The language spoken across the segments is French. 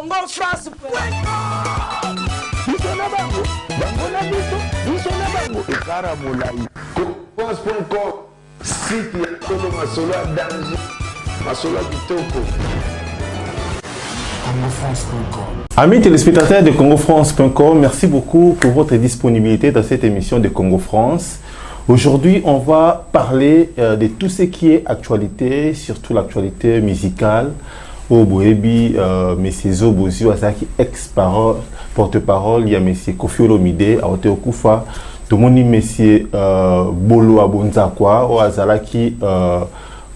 Congo France. France.com, site ya Kolo Masolo à danger, Masolo Kitoko. Amis téléspectateurs de CongoFrance.com, merci beaucoup pour votre disponibilité dans cette émission de Congo France. Aujourd'hui, on va parler de tout ce qui est actualité, surtout l'actualité musicale. Au Boebi, M. Zobozi, qui ex-parole, porte-parole, il y a M. Kofi Olomide, à Oteo Koufa, tout le monde M. Bolo Abonzakwa, au Azalaki,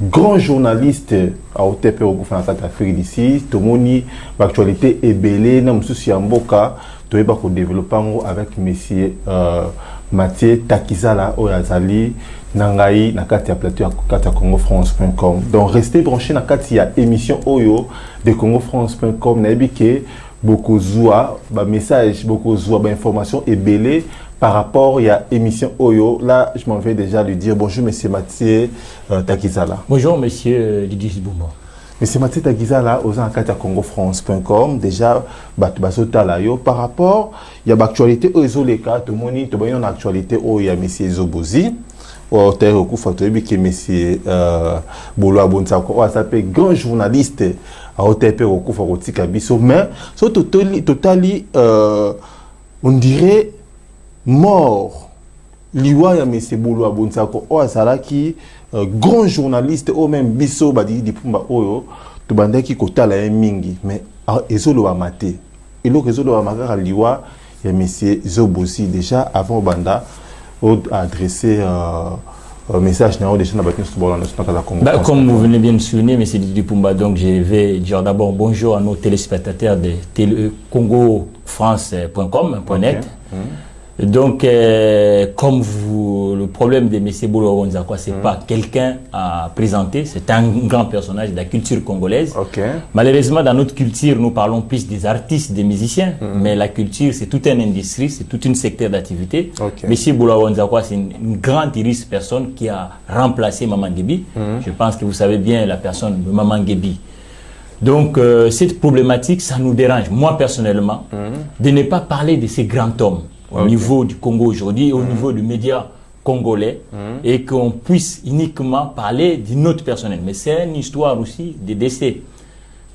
grand journaliste à OTP au gouvernement d'Afrique d'ici, tout le monde l'actualité est belle, nous sommes Mboka, tout le monde développé avec M. Mathieu Takizala au Azali, Nangaï, Nakati à plateau à CongoFrance.com. Donc restez branchés dans la émission Oyo de CongoFrance.com. N'abike beaucoup zoua, message, beaucoup zoua, information et belé par rapport à l'émission Oyo. Là, je m'en vais déjà lui dire bonjour, monsieur Mathieu Takizala. Bonjour, monsieur Didis Boumba. Monsieur Mathieu Takizala, aux enquêtes à CongoFrance.com, déjà, par rapport, il y a l'actualité aux Zoleka, tout le monde, tout le monde a l'actualité où il y a monsieur Zobozi. Au terre coup Fatobi qui monsieur Bolo Abonzako s'appelle grand journaliste à OTP au coup Fagoti Kabiso mais so totally on dirait mort liwa ya monsieur Bolo Abonzako o azala qui grand journaliste au même biso badi di pumba oyo to bandaki kotala ya mingi mais ezolo ba maté elo ezolo ba makaka liwa ya monsieur Zobozi déjà avant banda adresser un message comme vous venez bien de souligner, M. Didi Pumba, donc je vais dire d'abord bonjour à nos téléspectateurs de CongoFrance.com.net. Donc, comme vous, le problème de M. Bolo Abonzakwa, c'est pas quelqu'un à présenter, c'est un grand personnage de la culture congolaise. Malheureusement, dans notre culture, nous parlons plus des artistes, des musiciens, mais la culture, c'est toute une industrie, c'est tout un secteur d'activité. M. Bolo Abonzakwa, c'est une grande iris personne qui a remplacé Maman Gebi. Je pense que vous savez bien la personne de Maman Gebi. Donc, cette problématique, ça nous dérange, moi personnellement, de ne pas parler de ces grands hommes. Au niveau du Congo aujourd'hui, au niveau du média congolais, et qu'on puisse uniquement parler d'une autre personnelle. Mais c'est une histoire aussi des décès.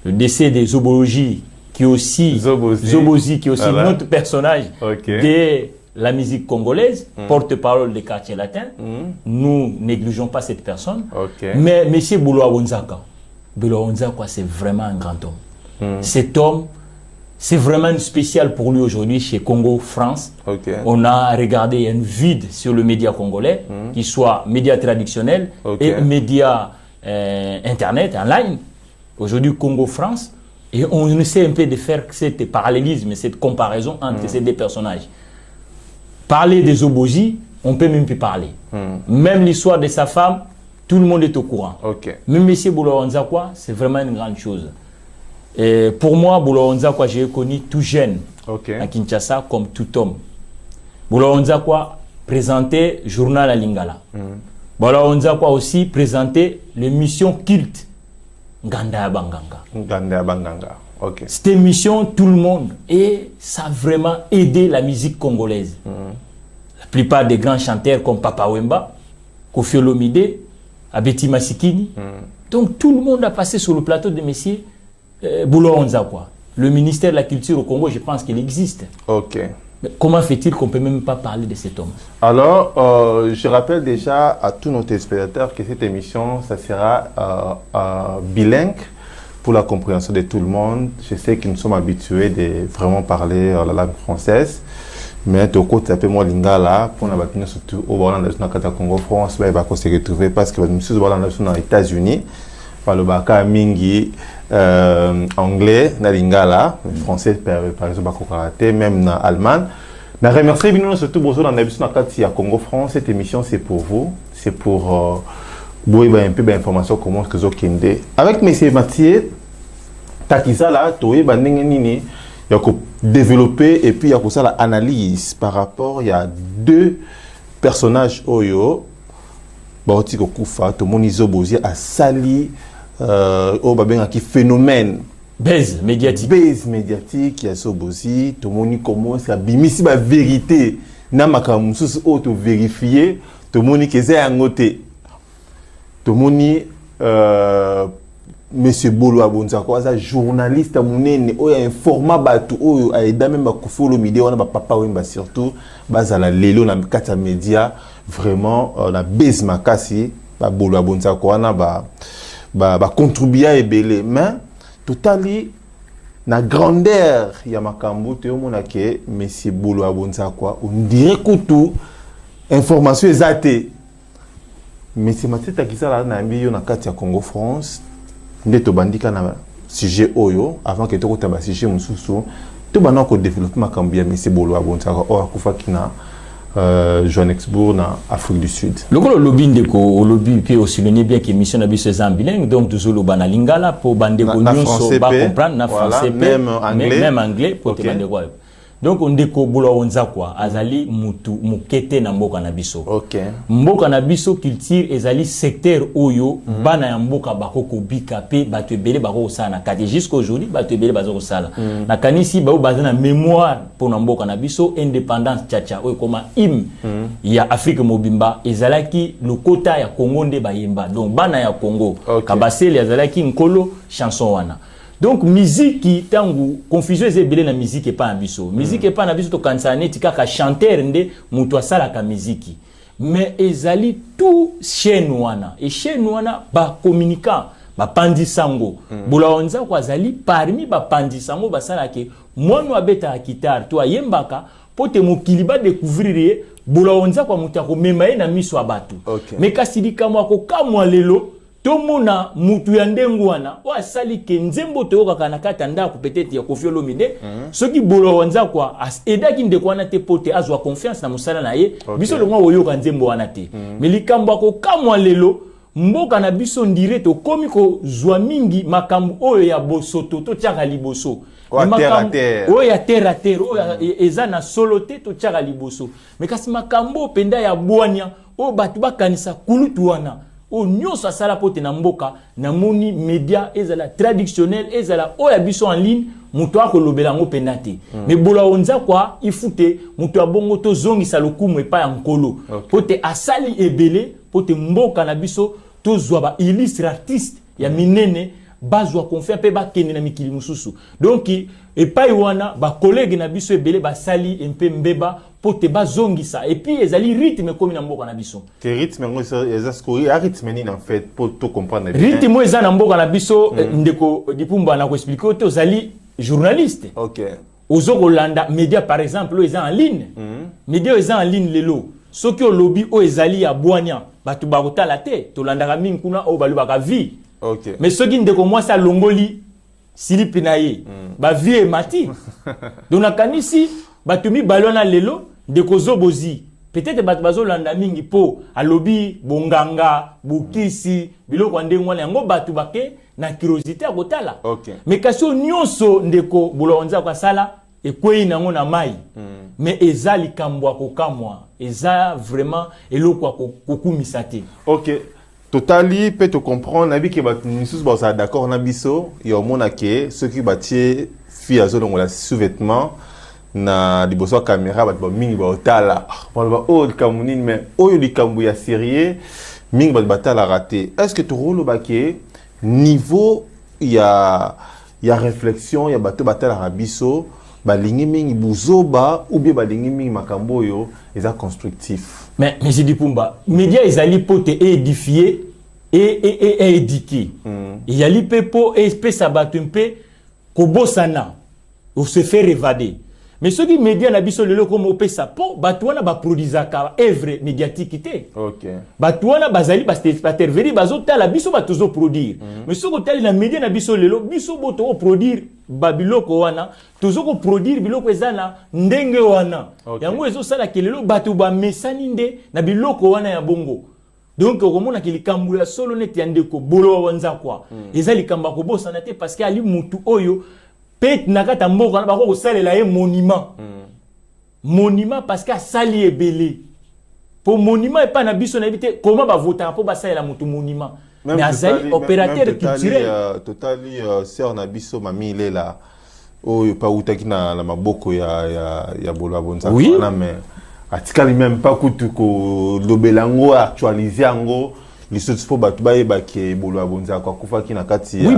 Le décès des Zobozi, qui est aussi Zobozi, qui est aussi notre personnage de la musique congolaise, porte-parole des quartiers latins. Nous négligeons pas cette personne. Mais M. Bolo Abonzakwa, c'est vraiment un grand homme. Cet homme, c'est vraiment une spéciale pour lui aujourd'hui chez Congo France. On a regardé un vide sur le média congolais, qu'il soit média traditionnel et média internet, en ligne. Aujourd'hui, Congo France. Et on essaie un peu de faire cet parallélisme, cette comparaison entre ces deux personnages. Parler des Zobozi, on peut même plus parler. Même l'histoire de sa femme, tout le monde est au courant. Même M. Bolo Abonzakwa, c'est vraiment une grande chose. Et pour moi, Bolo Abonzakwa, j'ai connu tout jeune à Kinshasa comme tout homme. Bolo Abonzakwa présentait Journal à Lingala. Bolo Abonzakwa aussi présentait l'émission culte Nganda Banganga. Cette émission, tout le monde, et ça a vraiment aidé la musique congolaise. La plupart des grands chanteurs comme Papa Wemba, Kofi Olomide, Abeti Masikini. Donc tout le monde a passé sur le plateau de messieurs Bolo Abonzakwa. Le ministère de la Culture au Congo, je pense qu'il existe. Mais comment fait-il qu'on ne peut même pas parler de cet homme? Alors, je rappelle déjà à tous nos téléspectateurs que cette émission, ça sera bilingue pour la compréhension de tout le monde. Je sais que nous sommes habitués de vraiment parler la langue française. Mais de côté, ça peut moi lingala pour la bâtiment surtout au Congo France, il va se retrouver parce que nous sommes aux États-Unis. Par le baka mingi anglais na lingala français par exemple karaté même na allemand na remercier bien surtout bonjour dans l'émission à Congo France. Cette émission c'est pour vous, c'est pour vous un peu d'informations comment que zo kende avec monsieur Mathieu Takizala toye bandenge nini ya ko développer et puis ya ko ça la analyse par rapport il y a deux personnages oyo Baotiko Kufa to Moni Zobozi a sali au babenga qui phénomène Base médiatique. Base médiatique, il y a Sobosi, tout le monde commence à bimisi la vérité. Na makamusus auto vérifier, tout le monde qui est à côté. Tout le monde Monsieur Bolo Abonzako, un journaliste monene, il a un format bateau, il a aidé même à Koufolo Midi, on a papa Wimba surtout, base à la Lelo, na kata média, vraiment la base makasi, Bolo Abonzako, on a contribué àébélé, mais totally na grandeur ya makambo te omona ke Monsieur Bolo Abonzako, on dirait que tout information exacte, Monsieur Mateta qui ça na mbiyo na kata Congo France. Ndeto bandika na sujet oyo avant que to ba sujet mususu to bana ko développer makambo ya Monsieur Bolo Abonzako o akufa kina Johannesburg na Afrique du Sud. Le lobby ndeko au lobby peut aussi souligner bien que mission na biso en bilingue donc toujours le bana lingala pour bande ko nyonso ba comprendre na français même anglais pour te bande ko. Donc ndeko Bolo Abonzako azali mutu mukete na mboka na biso. OK. Mboka na biso culture ezali secteur oyo bana ya mboka bakoko bika pe bato ebele bako sala kati jusqu'aujourd'hui bato ebele bazo sala. Na kanisi ba bazana mémoire pour na mboka na biso indépendance tchacha oyo koma hymne ya Afrique mobimba ezalaki lokota ya Congo nde bayemba. Donc bana ya Congo kabasele ezalaki nkolo chanson wana. Donc musique qui tangu confusion ezebele na musique et pas na biso. Musique et pas na biso to kansane tikaka chanteur nde mutu asala ka musique. Mais ezali tout chaîne wana et chaîne wana ba communicant ba pandisango. Bolo Abonzako azali parmi ba pandisango basala ke mwana abeta guitare to ayembaka pote mokili ba découvrir Bolo Abonzako mutu ko mema na miso abatu. Mais kasidika mwako kamwa lelo tomona mutu ya ndengu wana o asali ke nzembo to yoka kana kata ndako peut-être ya Koffi Olomide soki Bolo Abonzako edaki ndeko wana te pote azwa confiance na musala na ye biso longa oyoka nzembo wana te mais likambo ko kamwa lelo mboka na biso ndire to komi ko zwa mingi makambo oyo ya bosoto to tiaka liboso oyo ya terre à terre oyo eza na solo te to tiaka liboso mais kasi makambo penda ya bwanya o batu bakanisa kulutu wana o nyonso asala pote na mboka na moni média ezala traditionnel ezala oya biso en ligne mutu akolobela ngo penda te mais Bolo Abonzako ifute mutu abongo to zongisa lokumu epa ya nkolo pote asali ebele pote mboka na biso to zwa ba illustre artiste ya minene bazwa confiance pe ba kende na mikili mususu donc epai wana ba collègue na biso ebele basali empe mbeba pote bazongisa et puis ezali rythme comme na mboka na biso que rythme ngo ezascouri rythme ni en fait pour tout comprendre rythme eza na mboka na biso ndeko dipumba na ko expliquer to zali journaliste ozoko landa média par exemple eza en ligne média eza en ligne lelo soki o lobby o ezali ya bwanya batu bakotala te to landaka mingi kuna o balubaka vie mais soki ndeko mwasa longoli silipi na ye ba vie e mati donc nakanisi batu mi balona lelo ndeko zobozi peut-être batu bazolanda mingi po alobi bonganga bukisi biloko ndengo wana yango batu bake na curiosité akotala mais kasi nyonso ndeko Bolo Abonzako asala ekwei nango na mai mais eza likambo akokamwa eza vraiment eloko akokumisa te totally peut te comprendre nabi ke ba misusu ba ça d'accord na biso yo mona ke ceux qui batie fi azolongo la sous-vêtement na liboso caméra ba mingi ba otala ba o kamunini mais oyo likambo ya sérieux mingi ba tala raté est-ce que tu rôle ba ke niveau ya réflexion ya bato batala rabiso balingi mingi buzoba ou bien balingi mingi makambo yo eza constructif mais je dis pumba média ezali pote édifier et éduquer il y a li pepo espèce abattu un peu kobosana ou se faire évader mais ceux qui médias na biso lelo comme opesa po bato wana ba produisaka œuvre médiatique té bato wana bazali ba spectateur veri bazotala biso batozo produire mais ceux qui tali na média na biso lelo biso boto produire babiloko wana tozoko produire biloko ezana ndenge wana yango ezosala kelelo bato ba mesani nde na biloko wana ya bongo donc komona ke likambo ya solo neti ya ndeko Bolo Abonzako eza likambo ko bosana te parce que ali mutu oyo pet nakata mboka na bako kosalela ye monument monument parce que asali ebele po monument epa na biso na bité comment ba voter po basalela mutu monument mais azali opérateur culturel. Totali sœur Nabiso Mami il est là. Oh, il pas outaki na maboko ya Bolo Bonza. Oui. Mais atikali même pas kutu ko lobelango actualiser ango. Oui,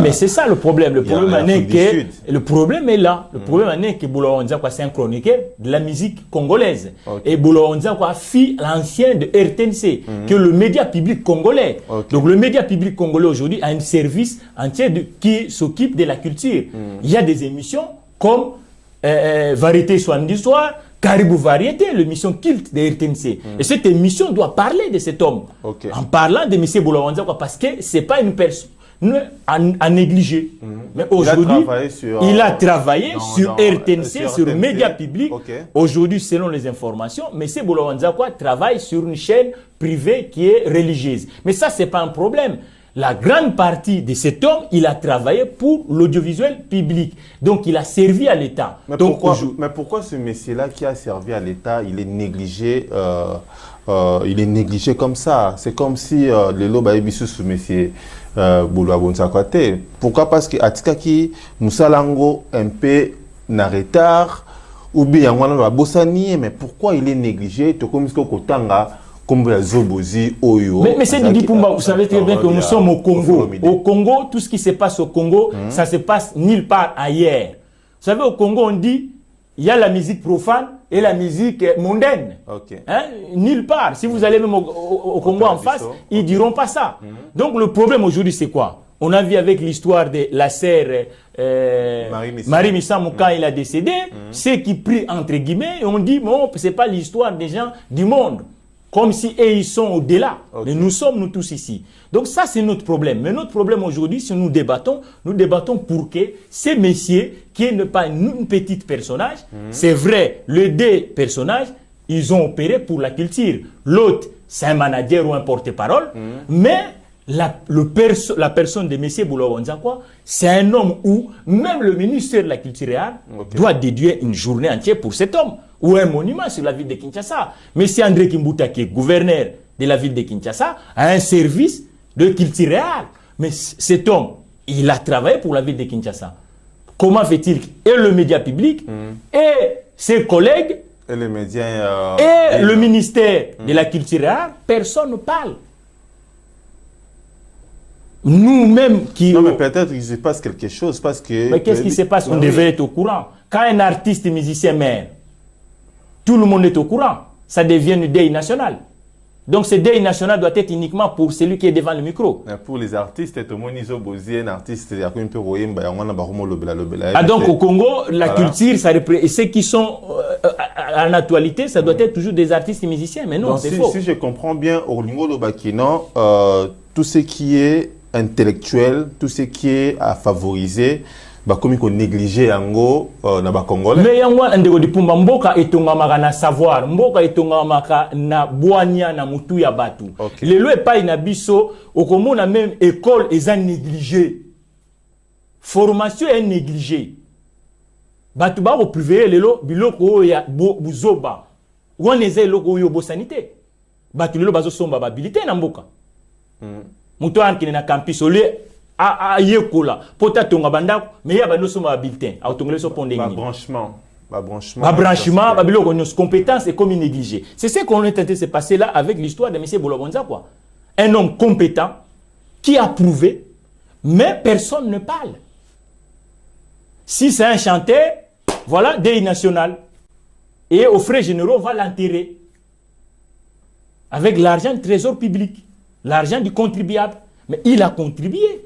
mais c'est ça le problème. Le problème est là. Le problème est que Bolo Bonza c'est un chroniqueur de la musique congolaise. Et Bolo Bonza fit l'ancien de RTNC, que le média public congolais. Donc le média public congolais aujourd'hui a un service entier qui s'occupe de la culture. Il y a des émissions comme Variété Soin d'Histoire, Caribou Variété, l'émission culte de RTNC. Et cette émission doit parler de cet homme. En parlant de M. Bolo Bonza, parce que ce n'est pas une personne à négliger. Mais aujourd'hui, il a travaillé sur RTNC, sur le média public. Aujourd'hui, selon les informations, M. Bolo Bonza travaille sur une chaîne privée qui est religieuse. Mais ça, ce n'est pas un problème. La grande partie de cet homme, il a travaillé pour l'audiovisuel public. Donc, il a servi à l'État. Mais, pourquoi ce monsieur-là qui a servi à l'État, il est négligé comme ça? C'est comme si le loba ebisu ce monsieur Bolo Bonza Kwate. Pourquoi? Parce que Atika qui Moussalango un peu en retard ou bien on bossani, mais pourquoi il est négligé? To comme Kotanga. Mais c'est Didi Pumba, vous savez très bien que nous sommes au Congo. Au Congo, tout ce qui se passe au Congo, ça se passe nulle part ailleurs. Vous savez, au Congo, on dit, il y a la musique profane et la musique mondaine. Nulle part. Si vous allez même au Congo en face, ils ne diront pas ça. Donc le problème aujourd'hui, c'est quoi? On a vu avec l'histoire de la sœur Marie Missamou quand il a décédé, ceux qui prient entre guillemets, et on dit, bon, ce n'est pas l'histoire des gens du monde. Comme si eux, ils sont au-delà. Mais nous sommes, nous tous ici. Donc ça, c'est notre problème. Mais notre problème aujourd'hui, si nous débattons pour que ces messieurs, qui n'est pas une petite personnage, c'est vrai, les deux personnages, ils ont opéré pour la culture. L'autre, c'est un manager ou un porte-parole. Mais la personne de M. Bolo Bonza, c'est un homme où même le ministère de la Culture et Arts doit déduire une journée entière pour cet homme. Ou un monument sur la ville de Kinshasa. M. André Kimbuta, qui est gouverneur de la ville de Kinshasa, a un service de culture et art. Mais cet homme, il a travaillé pour la ville de Kinshasa. Comment fait-il? Et le média public, et ses collègues, et les médias, et le ministère de la Culture et Arts, personne ne parle. Nous-mêmes qui... Non, mais peut-être qu'il se passe quelque chose parce que... Mais qu'est-ce qui se passe? On devait être au courant. Quand un artiste musicien meurt, tout le monde est au courant. Ça devient une deuil national. Donc ce deuil national doit être uniquement pour celui qui est devant le micro. Pour les artistes, tout le monde est un artiste. Donc au Congo, la culture, ça représente. Ceux qui sont en actualité, ça doit être toujours des artistes et musiciens. Mais non, c'est faux. Si je comprends bien, au niveau de Bakino, tout ce qui est intellectuel, tout ce qui est à favoriser, comme on négligé yango na ba Congolais. Mais yango ndeko dipumba mboka etongamaka na savoir, mboka etongamaka na boania na mutu ya batu. Lelo epai na biso okomona même école eza négligé. Formation est négligée. Batu ba ko privé lelo biloko ya buzoba. Wana eza eloko yo bo sanité. Batu lelo bazo somba ba habilité na mboka. Mutu ankine na campus ole a yekola pota tonga bandako mais ya bano soma bulletin autongole so pondé ni branchement babiloko nos compétences et comme négligé. C'est ce qu'on est tenté de se passer là avec l'histoire de M. Bolo Bonza quoi. Un homme compétent qui a prouvé mais personne ne parle. Si c'est un chanteur, voilà deuil national et aux frais généraux on va l'enterrer avec l'argent du trésor public, l'argent du contribuable, mais il a contribué.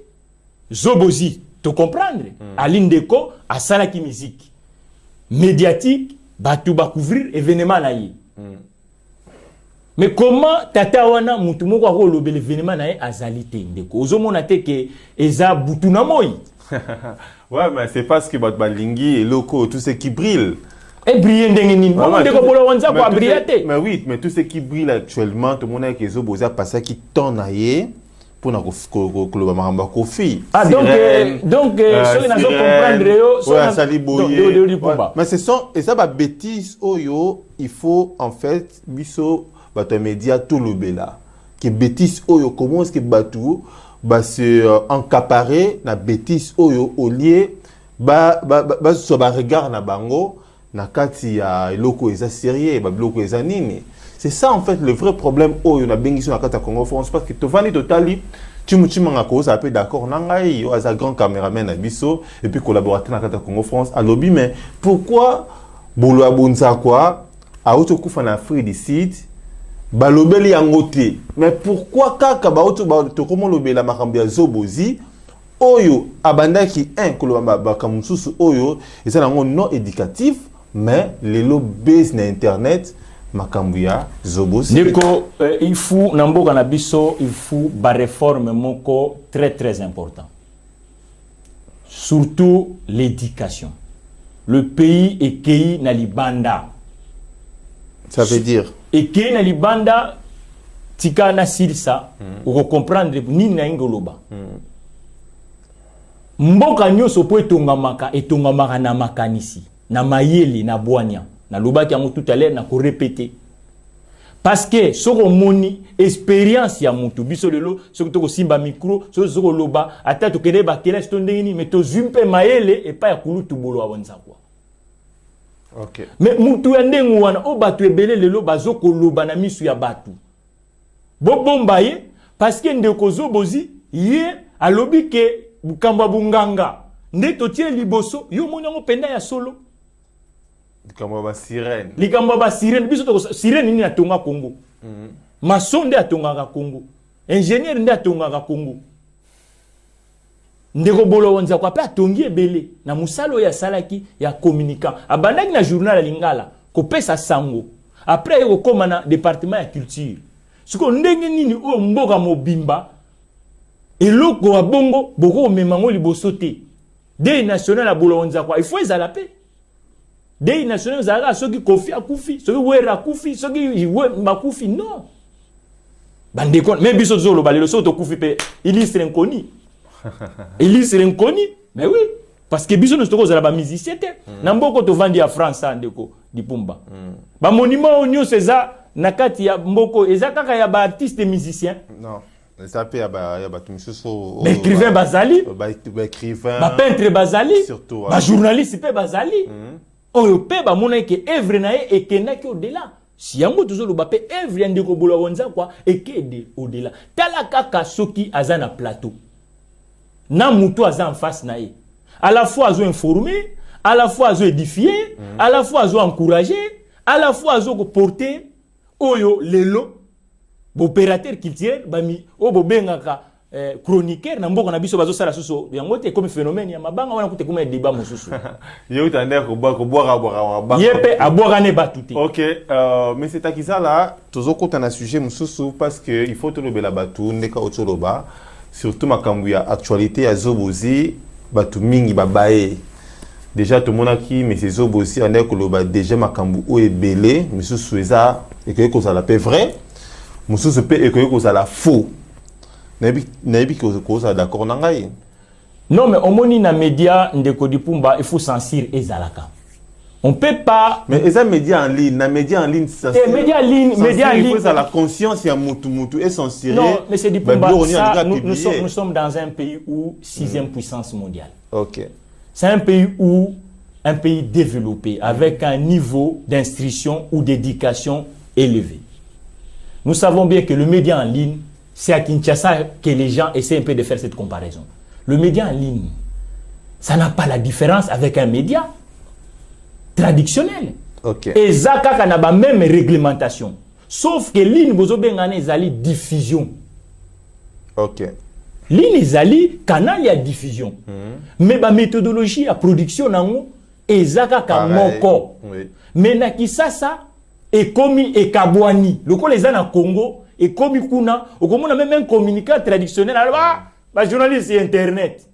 Zobozi, te comprendre, à l'Indeko, à Salaki musique médiatique, batu ba couvrir événement naïe. Mais comment tata wana mutu moko ko lobe l'événement naïe azalité ndeko. Ozomona te ke eza butuna moyi. Ouais, mais c'est parce que balingi et loko tout ce qui brille. Et briller ndengeni. Ndeko Bolo Bonza ko briller. Mais oui, mais tout ce qui brille actuellement, tout le monde avec Zobozi a passé qui tourne naïe. Pour na kofi. Ah donc ceux qui comprendre mais ce sont et ça va bêtise oyo il faut en fait biso bato média tout le bela que bêtise oyo comment est-ce que batu ba se encaparer na bêtise oyo au lieu ba so ba regard na bango na kati ya eloko eza sérieux ba biloko eza nini. C'est ça en fait le vrai problème oyo na bengi so na kati ya Congo France, parce que tovani totali Chimuchimanga ko ça peut d'accord nangai yo as grand caméraman na biso et puis collaborateur na kati ya Congo France à lobby. Mais pourquoi bolo abunza quoi a auto kufa na Afrique du Sud balobeli yangote? Mais pourquoi kaka ba auto ba to comment lobela makambo ya zobozi oyo abandaki un kolobamba bakamususu oyo eza nango non éducatif mais lelo base na internet makambo ya zobozi. Ndeko il faut namboka na biso il faut ba réforme moko très très important, surtout l'éducation. Le pays est kei na libanda. Ça veut dire Eke na libanda tika na silsa ou comprendre ni na ingoloba. Mboka nyoso po etongamaka na makanisi na mayeli na bwanya na lobaki yango tout à l'heure na ko répéter parce que soko moni expérience ya mutu biso lelo soko to ko simba micro soko loba ata to kene ba kela stondeni mais to zumpe mayele et pas ya kulutu bolo abonza kwa. OK. Mais mutu ya ndengu wana o batu ebele lelo bazoko loba na misu ya batu bobomba ye parce que ndeko zobozi ye alobi ke bukamba bunganga nde totie liboso yo monyango penda ya solo likambo ba sirène. Likambo ba sirène biso to sirène ni atonga Congo. Maçon nde atongaka Congo. Ingénieur nde atongaka Congo. Ndeko bolo wonza kwa pe atongi ebele na musalo ya salaki ya communicant. Abandaki na journal ya Lingala ko pesa sango. Après yo koma na département ya culture. Siko ndenge nini o mboka mobimba eloko wa bongo boko memango liboso te. Dei national ya bolo wonza kwa il faut ezala pe. Dei national zara soki kofi akufi soki wera akufi soki we makufi non bande kon même biso zolo balelo so to kufi pe illustre inconnu illustre inconnu mais oui parce que biso nous toko zala ba musicien te na mboko to vandi ya France ndeko dipumba ba monument onyo seza nakati ya mboko eza kaka ya ba artiste musicien non ça peut ya ba tumisoso ba écrivain bazali ba écrivain ba peintre bazali surtout ba journaliste pe bazali oyo pe ba mona ke evre na e ekendaki au-delà si yango tozolo ba pe evre ndeko bolo wonza kwa ekede au-delà tala kaka soki azana plateau na mutu aza en face na e à la fois azo informer à la fois azo édifier à la fois azo encourager à la fois azo ko porter oyo lelo opérateur culturel bami o bobengaka chroniqueur na mboko na biso bazo sala suso yango te comme phénomène ya mabanga wana kute kuma débat mosusu yo tande ko boira yepe aboira ne batuti. OK mais c'est akisa là tozo kota na sujet mosusu parce que il faut to lobela batu ndeka otoloba surtout makambu ya actualité ya zobozi batu mingi babaye déjà tout mona ki mais ces zobozi ande ko loba déjà makambu o ebele mosusu eza ekoye ko sala pe vrai mosusu pe ekoye ko sala faux. Nabi ko ça d'accord nangai. Non mais omoni na média ndeko dipumba il faut censurer ezalaka. On peut pas mais eza média en ligne, na média en ligne ça. Média en ligne, il faut ça la conscience ya mutu et censurer. Non, mais c'est dipumba ça, nous sommes dans un pays où 6e puissance mondiale. OK. C'est un pays développé avec un niveau d'instruction ou d'éducation élevé. Nous savons bien que le média en ligne c'est à Kinshasa que les gens essaient un peu de faire cette comparaison. Le média en ligne, ça n'a pas la différence avec un média traditionnel. OK. Et ça, il y a la même réglementation. Sauf que ligne, vous avez diffusion. OK. Ligne, zali canal, il y a diffusion. Mais la méthodologie, la production, et ça, moko. Mais na kisasa, et komi et kabwani. Le les gens au Congo, et comme kuna, on a même un communiquant traditionnel, alors bah journaliste et internet.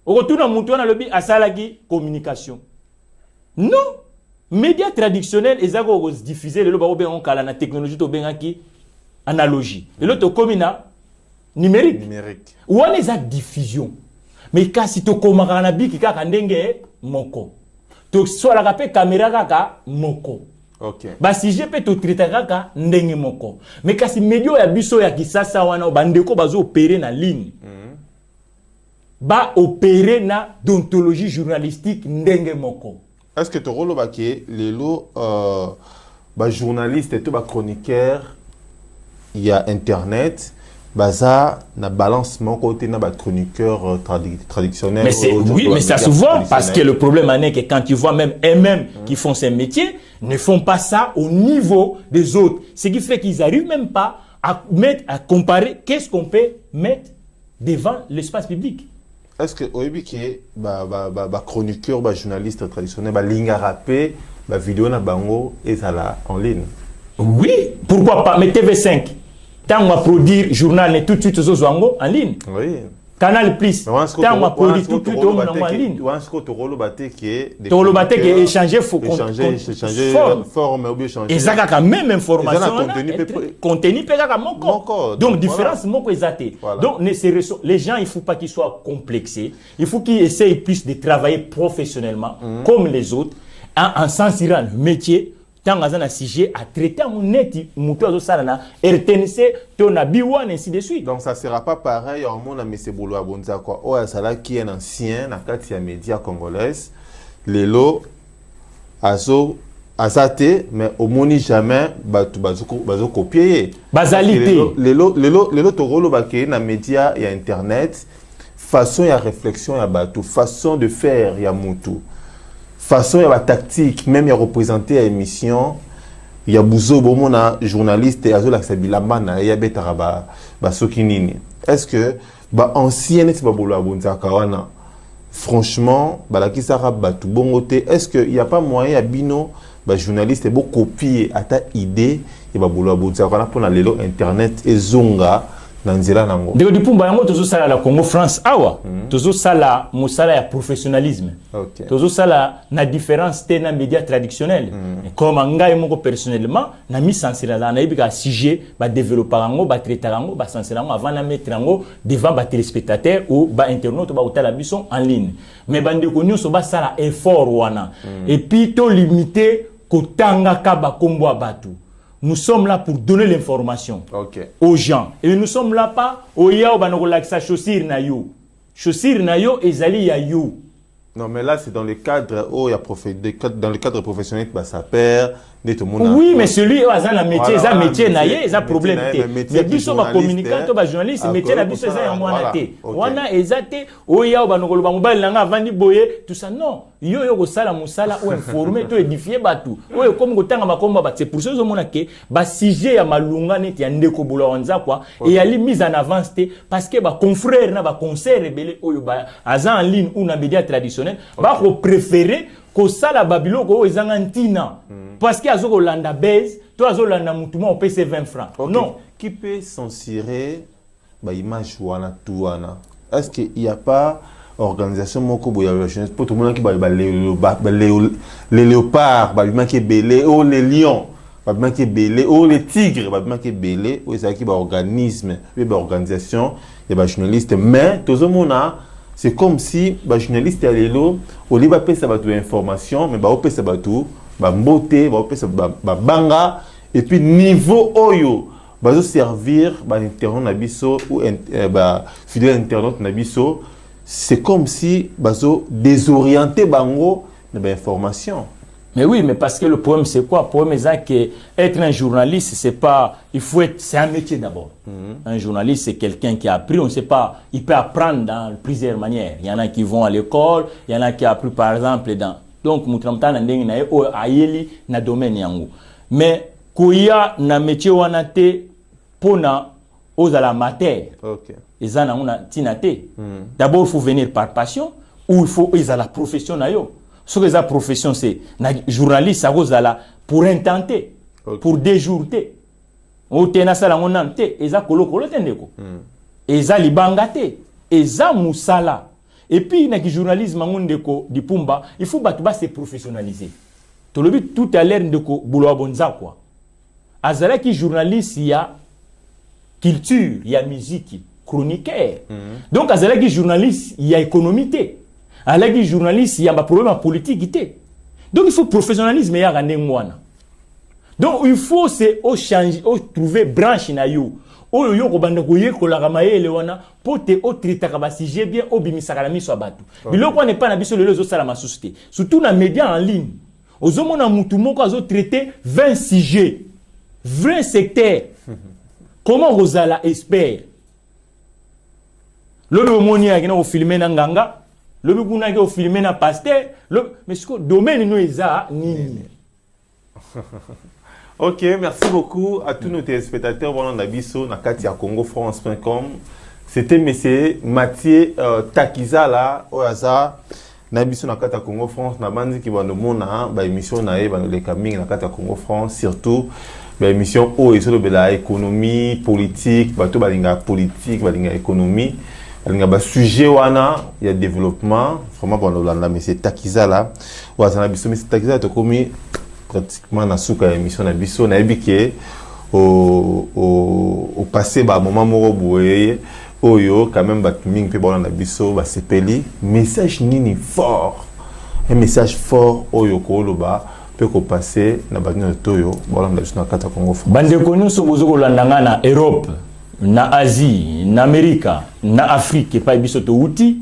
On retourne à Moutouana lobby à Salagi communication. Non, médias traditionnels ils ont diffusé le loba on kala na technologie to bengaki analogie. Et l'autre comina numérique. Ou on les a diffusion. Mais quand si to komaka na biki kaka ndenge moko. To soit la caméra kaka moko. OK. Ba sujet peut to traiter kaka ndenge moko. Mais kasi medio ya biso ya kisasa wana bandeko bazo opérer na ligne. Ba opérer na déontologie journalistique ndenge moko. Est-ce que tu rôle baké les lots ba journaliste et tout ba chroniqueur il y a internet baza na balance mon côté na ba chroniqueur traditionnel. Mais c'est oui, mais ça se voit parce que le problème est que quand tu vois même eux-mêmes qui font ces métiers ne font pas ça au niveau des autres. Ce qui fait qu'ils n'arrivent même pas à mettre à comparer qu'est-ce qu'on peut mettre devant l'espace public. Est-ce que oyebi ke ba chroniqueur ba journaliste traditionnel ba linga rapé ba vidéo na bango ezala en ligne? Oui, pourquoi pas? Mais TV5 tant on va produire journal et tout de suite aux en ligne. Oui. Canal Plus tant on va produire tout de suite en ligne. Ou est-ce que tu rôle baté qui est échanger forme ou bien changer. Et ça a même information contenu pega moko. Donc différence moko exaté. Donc les gens il faut pas qu'ils soient complexés. Il faut qu'ils essayent plus de travailler professionnellement comme les autres en s'inspirant le métier. Tant que un sujet à traiter mon net muto salana RTNC ton biwan ainsi de suite. Donc ça sera pas pareil au monde à monsieur Bolo Abonza quoi. Oh ça qui est un ancien na katia média congolaise lelo azo azate mais au moni jamais bazo copier basalité lelo to rolo baké na média et internet façon ya réflexion ya bato façon de faire ya mutu façon il y a la tactique même il y a représenté à émission il y a bouzo bon na journaliste et azo la sabilamba il y a betaraba ba sokinini est-ce que ba ancienne c'est pas bolo abonza kawana franchement ba la kisara batu bongoté est-ce que il y a pas moyen à bino ba journaliste et beau copier à ta idée et ba bolo abonza kawana pour na lelo internet et zonga nanzela nango de dipumba yango tozo sala la Congo France awa tozo sala musala ya professionnalisme. OK. Tozo sala na différence te na média traditionnel comme ngai moko personnellement na mi sensera na ibika sujet ba développer yango ba traiter yango ba sensera yango avant na mettre yango devant ba téléspectateurs ou ba internautes ba utala bison en ligne mais bande ko nyonso ba sala effort wana et puis to limiter ko tanga ka ba kombo batu. Nous sommes là pour donner l'information aux gens. Et nous sommes là pas au yao banogolaksa chaussure na yo. Chaussure na yo ezali ya yo. Non mais là c'est dans le cadre où il y a dans le cadre professionnel bah ça perd tout le monde. Oui mais celui où a un métier, ça métier na yé, ça problème té. Mais biso ba communicant to ba journaliste métier na biso ça ya mwana té. Wana ezate o ya banokolo ba mobile nanga vandi boye tout ça non. Yo ko sala musala ou informer to édifier batu. O comme ko tanga makomba ba c'est pour ça zo mona ke ba sujet ya malunga neti ya ndeko bulawanza quoi et ya li mise en avance té parce que ba confrère na ba concert rebelle oyo ba azan en ligne ou na média traditionnel ba ko préférer ko sala babilo ko ezanga ntina parce que azo ko landa base to azo landa mutuma au PC 20 francs. Non, qui peut censurer ba image wana tout wana? Est-ce qu'il y a pas organisation moko boya jeunesse pour tout le monde qui les léopards ba manquer belé ou les lions ba manquer belé ou les tigres ba manquer belé ou ça qui ba organisme ba organisation et ba journaliste mais tout le monde c'est comme si ba journaliste alelo au liba pesa ba tout information mais ba opesa ba tout ba mbote ba opesa ba banga et puis niveau oyo ba zo servir ba internaute na biso ou ba fidèle internaute na biso. C'est comme si bazo désorienté bango de information. Mais oui, mais parce que le problème c'est quoi? Le problème c'est que être un journaliste c'est pas, il faut être, c'est un métier d'abord. Un journaliste c'est quelqu'un qui a appris, on ne sait pas, il peut apprendre dans plusieurs manières. Il y en a qui vont à l'école, il y en a qui ont appris par exemple dans, donc mutramta na ndenge na o ayeli na domaine yango. Mais kuya na métier wana te pona aux à la matière. OK. D'abord, il faut venir par passion ou il faut ils à la profession na yo. Ce que la profession c'est na journaliste ça cause là pour intenter, pour déjourter. O tena sala ngonante eza kolokolo tendeko. Eza libangate, eza musala. Et puis na journalisme ngondeko dipumba, il faut batuba se professionnaliser. To le but tout à l'heure ndeko bulo bonza quoi. Azala qui journaliste il y a culture, il y a musique, chroniqueur. Donc, à ce journaliste, il y a économie. À ce journaliste, il y a un problème politique. Donc, il faut professionnalisme. Il y a un Donc il faut se changer, trouver branche na yo. Oyo yo ko banda ko yekola ka mayele wana pote o traiter ba sujet bien obimisaka na miso abatu. Biloko n'est pas na biso lelo zo sala ma société. Surtout na média en ligne. Ozomona mutu moko azo traiter 20 sujets, 20 secteurs. Comment Rosala espère? Lobi omoni akina ko filmer na nganga, lobi kuna ko filmer na pasteur, mais ce que domaine no eza nini? Ok, merci beaucoup à tous nos téléspectateurs. Voilà, on a biso na kati ya congofrance.com. C'était monsieur Mathieu Takiza là, oyaza na biso na kati ya Congo France na bandi ki bano mona ba émission na e bano le coming na kati ya Congo France, surtout ba émission o esolo bela économie, politique, bato balinga politique, balinga économie, balinga ba sujet wana ya développement. Vraiment bon la monsieur Takiza là, oyaza na biso monsieur Takiza to komi pratiquement na souka émission na biso na ebike au passé ba moment moko boye oyo quand même bat ming pe bona na biso ba sepeli message nini fort, un message fort oyo ko loba pe ko passer na bagno toyo bona na biso na kata Congo France bande konu so bozo ko landanga na Europe na Asie na Amerika na Afrique pa biso to uti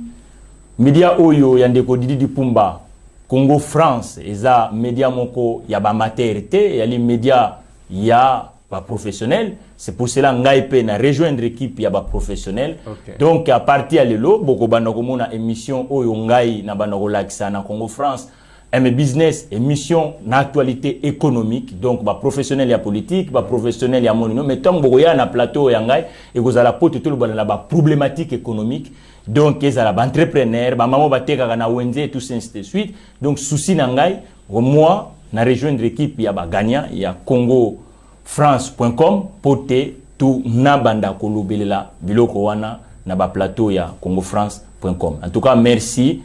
media oyo ya ndeko Didi Pumba Congo France eza média moko ya ba maternité ya li média ya ba professionnel, c'est pour cela ngai pe na rejoindre équipe ya ba professionnel. Donc à partir de lelo boko banda ko mona émission oyo ngai na banda ko lakisa na Congo France M business émission na actualité économique, donc ba professionnel ya politique ba professionnel ya monino mais tant boko ya na plateau ya ngai et ko zala pote tout le bana ba problématique économique. Donc ils ont ba entrepreneur ba maman ba teka na wenze et tout ça ainsi de suite. Donc souci nangai moi na rejoindre l'équipe ya ba gagnant ya congofrance.com pote tout na banda ko lobelela biloko wana na ba plateau ya congofrance.com. En tout cas merci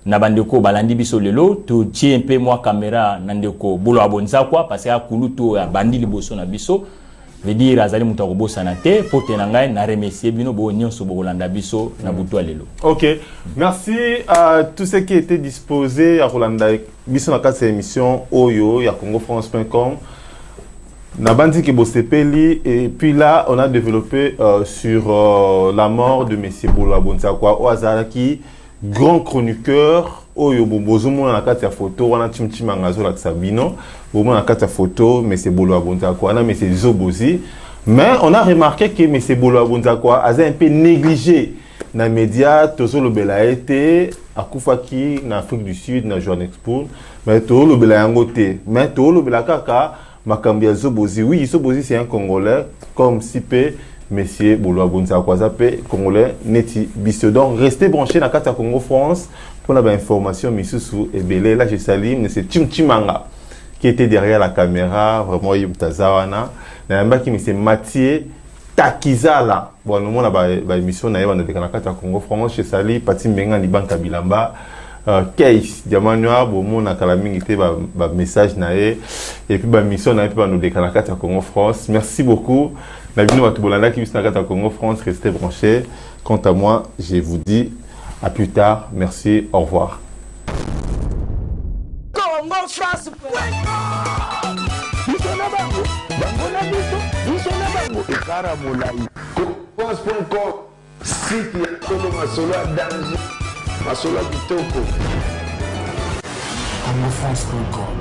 na bandeko balandi biso lelo to tie un peu moi caméra na ndeko bolo abonza quoi parce que kuluto ya bandi liboso na biso. Veut dire azali muta ko bosana te pote na ngai na remercier bino bo nyonso bo kolanda biso na butu lelo. OK, merci à tous ceux qui étaient disposés à kolanda biso na kati émission oyo ya congofrance.com. Na bandi ki bosepeli et puis là on a développé sur la mort de monsieur Bolo Abonza quoi o azalaki grand chroniqueur oyo bozo mona na kati ya photo wana chimchima ngazo la Sabino bomo na kati ya photo monsieur Bolo Abonza quoi na monsieur Zobozi, mais on a remarqué que monsieur Bolo Abonza quoi a un peu négligé na média tozo le bela été akufaki na Afrique du Sud na Johannesburg, mais to le bela yangote mais to le bela kaka makambi ya Zobozi. Oui, Zobozi c'est un Congolais comme Sipe monsieur Bolo Abonza quoi zape Congolais neti biso. Donc restez branchés na kati ya Congo France pour la information misusu et belé. Là je salue monsieur Chimchimanga qui était derrière la caméra, vraiment yimtazawana na yamba ki monsieur Mathieu Takiza là bon nous on ba émission na yeba na kati ya Congo France. Je salue Pati Mbenga ni banka bilamba case diamanoa bomo na kala mingi te ba message na et puis ba mission na pe ba nous décana kati ya Congo France. Merci beaucoup na bino batu bolanda ki bisna kati ya Congo France. Restez branchés. Quant à moi, je vous dis à plus tard. Merci, au revoir. Congofrance.com, site ya Kolo Masolo ya danger, Masolo ya kitoko. Congofrance.com